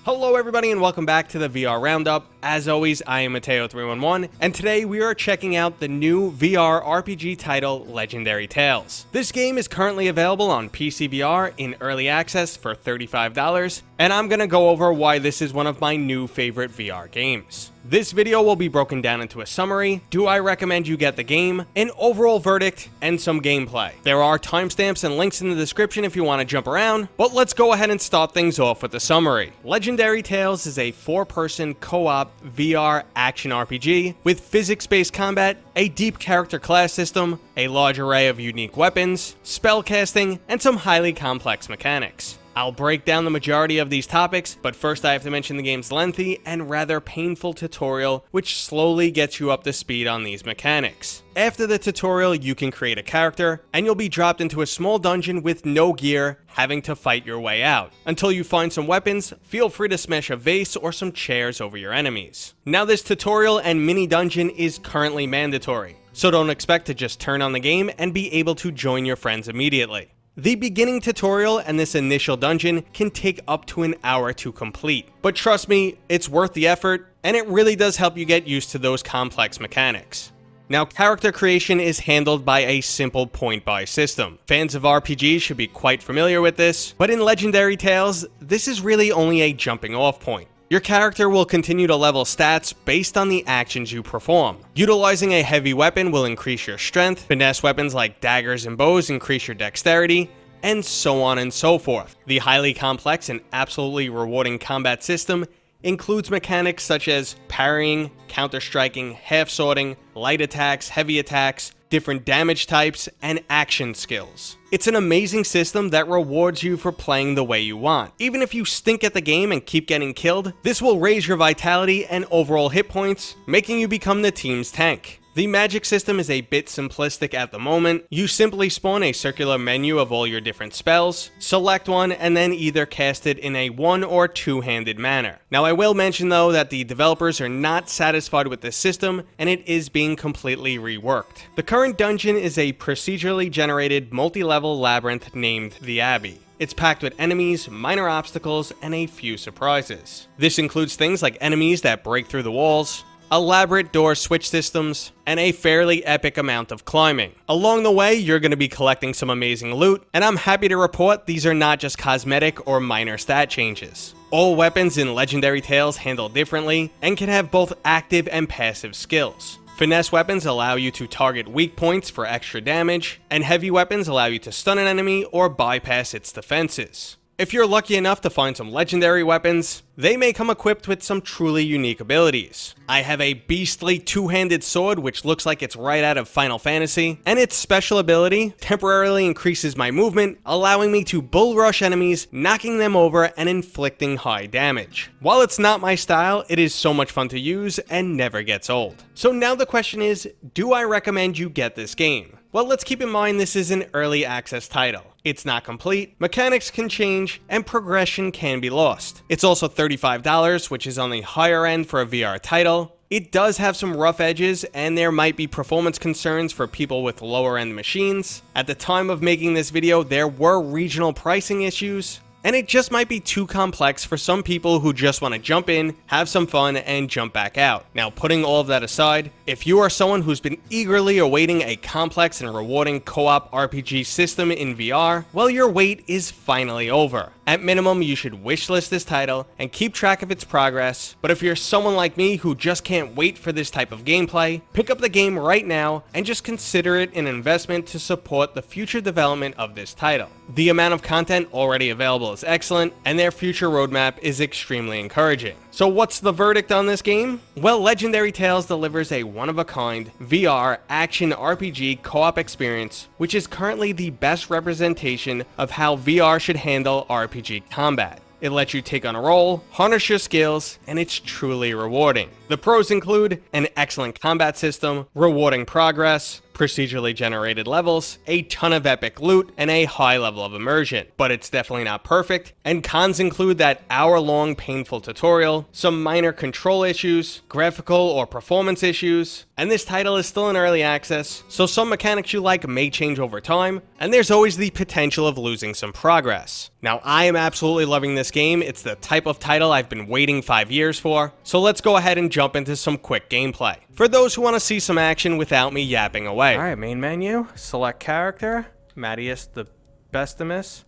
Hello everybody and welcome back to the VR Roundup. As always, I am Mateo311, and today we are checking out the new VR RPG title, Legendary Tales. This game is currently available on PC VR in early access for $35, and I'm gonna go over why this is one of my new favorite VR games. This video will be broken down into a summary, do I recommend you get the game, an overall verdict, and some gameplay. There are timestamps and links in the description if you want to jump around, but let's go ahead and start things off with the summary. Legendary Tales is a 4-person co-op VR action RPG with physics-based combat, a deep character class system, a large array of unique weapons, spellcasting, and some highly complex mechanics. I'll break down the majority of these topics, but first I have to mention the game's lengthy and rather painful tutorial, which slowly gets you up to speed on these mechanics. After the tutorial, you can create a character, and you'll be dropped into a small dungeon with no gear, having to fight your way out. Until you find some weapons, feel free to smash a vase or some chairs over your enemies. Now this tutorial and mini dungeon is currently mandatory, so don't expect to just turn on the game and be able to join your friends immediately. The beginning tutorial and this initial dungeon can take up to an hour to complete, but trust me, it's worth the effort, and it really does help you get used to those complex mechanics. Now, character creation is handled by a simple point-buy system. Fans of RPGs should be quite familiar with this, but in Legendary Tales, this is really only a jumping off point. Your character will continue to level stats based on the actions you perform. Utilizing a heavy weapon will increase your strength, finesse weapons like daggers and bows increase your dexterity, and so on and so forth. The highly complex and absolutely rewarding combat system includes mechanics such as parrying, counter-striking, half-swording, light attacks, heavy attacks, different damage types, and action skills. It's an amazing system that rewards you for playing the way you want. Even if you stink at the game and keep getting killed, this will raise your vitality and overall hit points, making you become the team's tank. The magic system is a bit simplistic at the moment. You simply spawn a circular menu of all your different spells, select one, and then either cast it in a one- or two-handed manner. Now I will mention though that the developers are not satisfied with this system, and it is being completely reworked. The current dungeon is a procedurally generated multi-level labyrinth named the Abbey. It's packed with enemies, minor obstacles, and a few surprises. This includes things like enemies that break through the walls, elaborate door switch systems, and a fairly epic amount of climbing. Along the way, you're going to be collecting some amazing loot, and I'm happy to report these are not just cosmetic or minor stat changes. All weapons in Legendary Tales handle differently, and can have both active and passive skills. Finesse weapons allow you to target weak points for extra damage, and heavy weapons allow you to stun an enemy or bypass its defenses. If you're lucky enough to find some legendary weapons, they may come equipped with some truly unique abilities. I have a beastly two-handed sword which looks like it's right out of Final Fantasy, and its special ability temporarily increases my movement, allowing me to bull rush enemies, knocking them over and inflicting high damage. While it's not my style, it is so much fun to use and never gets old. So now the question is, do I recommend you get this game? Well, let's keep in mind this is an early access title. It's not complete, mechanics can change, and progression can be lost. It's also $35, which is on the higher end for a VR title. It does have some rough edges, and there might be performance concerns for people with lower end machines. At the time of making this video, there were regional pricing issues, and it just might be too complex for some people who just want to jump in, have some fun, and jump back out. Now, putting all of that aside, if you are someone who's been eagerly awaiting a complex and rewarding co-op RPG system in VR, well, your wait is finally over. At minimum, you should wishlist this title and keep track of its progress, but if you're someone like me who just can't wait for this type of gameplay, pick up the game right now and just consider it an investment to support the future development of this title. The amount of content already available is excellent, and their future roadmap is extremely encouraging. So what's the verdict on this game? Well, Legendary Tales delivers a one-of-a-kind VR action RPG co-op experience, which is currently the best representation of how VR should handle RPG combat. It lets you take on a role, harness your skills, and it's truly rewarding. The pros include an excellent combat system, rewarding progress, procedurally generated levels, a ton of epic loot, and a high level of immersion. But it's definitely not perfect, and cons include that hour-long painful tutorial, some minor control issues, graphical or performance issues, and this title is still in early access, so some mechanics you like may change over time, and there's always the potential of losing some progress. Now, I am absolutely loving this game. It's the type of title I've been waiting 5 years for, so let's go ahead and jump into some quick gameplay, for those who want to see some action without me yapping away. Alright, main menu, select character, Mattias the Bestimus.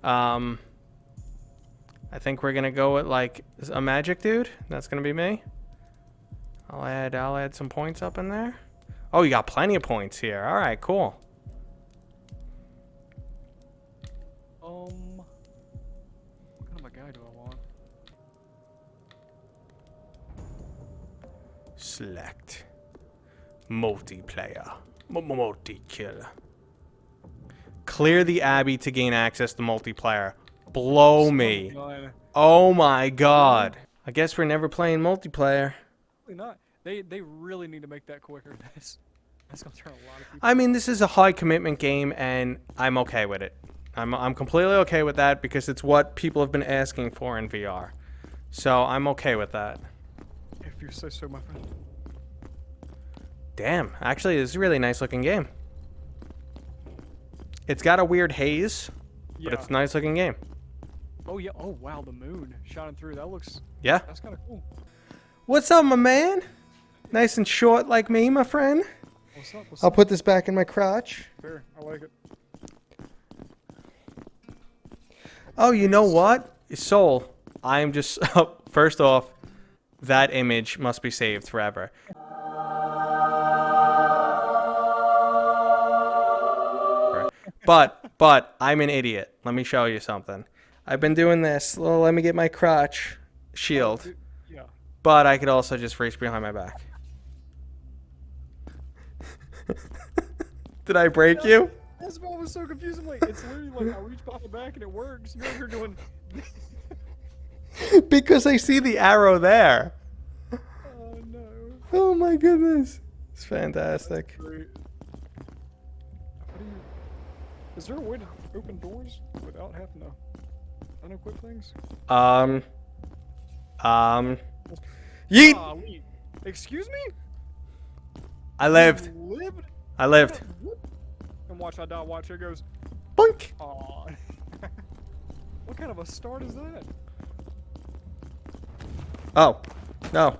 I think we're gonna go with like a magic dude. That's gonna be me. I'll add some points up in there. Oh, you got plenty of points here. Alright, cool. What kind of a guy do I want? Select multiplayer. Multi-kill. Clear the Abbey to gain access to multiplayer. Blow me. Oh my god. I guess we're never playing multiplayer. Not. They really need to make that quicker. That's gonna turn a lot of people. I mean, this is a high commitment game, and I'm okay with it. I'm completely okay with that because it's what people have been asking for in VR. So I'm okay with that. If you say so, my friend. Damn, actually, this is a really nice looking game. It's got a weird haze, but it's a nice looking game. Oh yeah. Oh wow, the moon shining through. That looks. Yeah. That's kind of cool. What's up, my man? Nice and short like me, my friend. What's up? I'll put this back in my crotch. Fair. I like it. Oh, you know what? Soul, I'm just... first off, that image must be saved forever. But, I'm an idiot. Let me show you something. I've been doing this. Well, let me get my crotch shield. Yeah. But I could also just reach behind my back. Did I break you? That's what was so confusing. Like, it's literally like I reach behind the back and it works. You're over here doing. Because I see the arrow there. Oh no. Oh my goodness. It's fantastic. Great. Is there a way to open doors without having to unequip things? Yeet! Wait. Excuse me? I lived. You lived? I lived. And watch, I die. Watch, here goes. Boink! Aw. What kind of a start is that? Oh. No.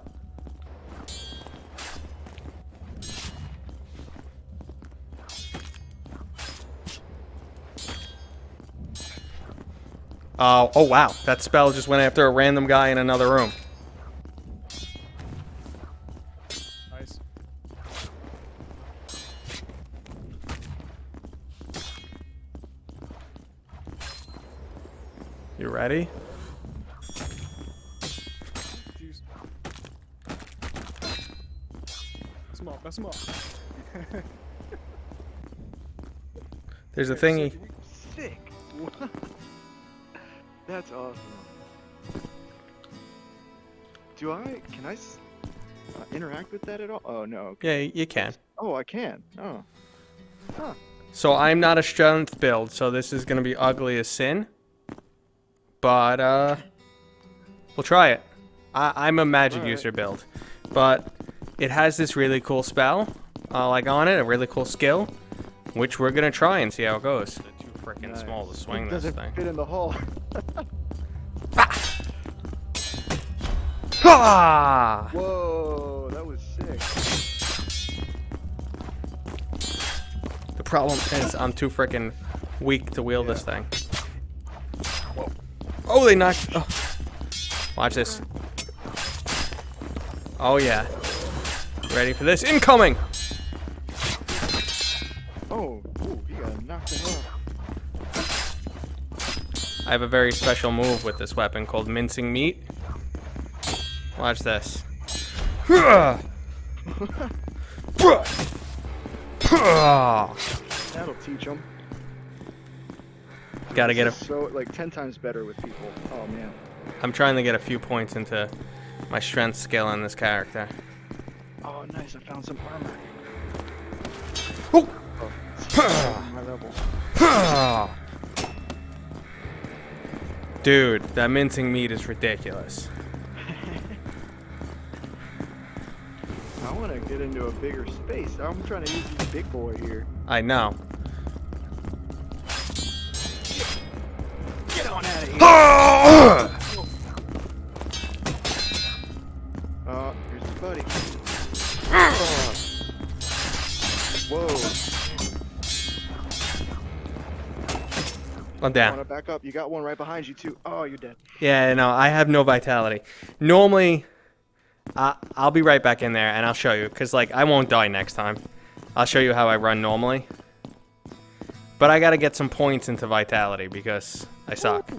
Oh wow. That spell just went after a random guy in another room. Nice. You ready? Jeez. Mess him up, mess him up. There's a thingy. Sick. That's awesome. Can I interact with that at all? Oh, no. Okay. Yeah, you can. Oh, I can. Oh. Huh. So I'm not a strength build, so this is gonna be ugly as sin. But we'll try it. I'm a magic user build, but it has this really cool spell, like on it, a really cool skill, which we're gonna try and see how it goes. It's too freaking small to swing It this doesn't thing. fit in the hole. Ah! Whoa, that was sick. The problem is I'm too freaking weak to wield this thing. Whoa. Oh, they knocked. Oh. Watch this. Oh yeah. Ready for this? Incoming! Oh, ooh, he got knocked the hell. I have a very special move with this weapon called mincing meat. Watch this. That'll teach him. Gotta get a. So like 10 times better with people. Oh man. I'm trying to get a few points into my strength skill in this character. Oh nice, I found some armor. My level. Dude, that mincing meat is ridiculous. I want to get into a bigger space. I'm trying to use this big boy here. I know. Get on out of here. Here's his buddy. Whoa. I'm I down. want to back up. You got one right behind you, too. Oh, you're dead. Yeah, no, I have no vitality. Normally, I'll be right back in there and I'll show you. Because, like, I won't die next time. I'll show you how I run normally. But I got to get some points into vitality because I suck.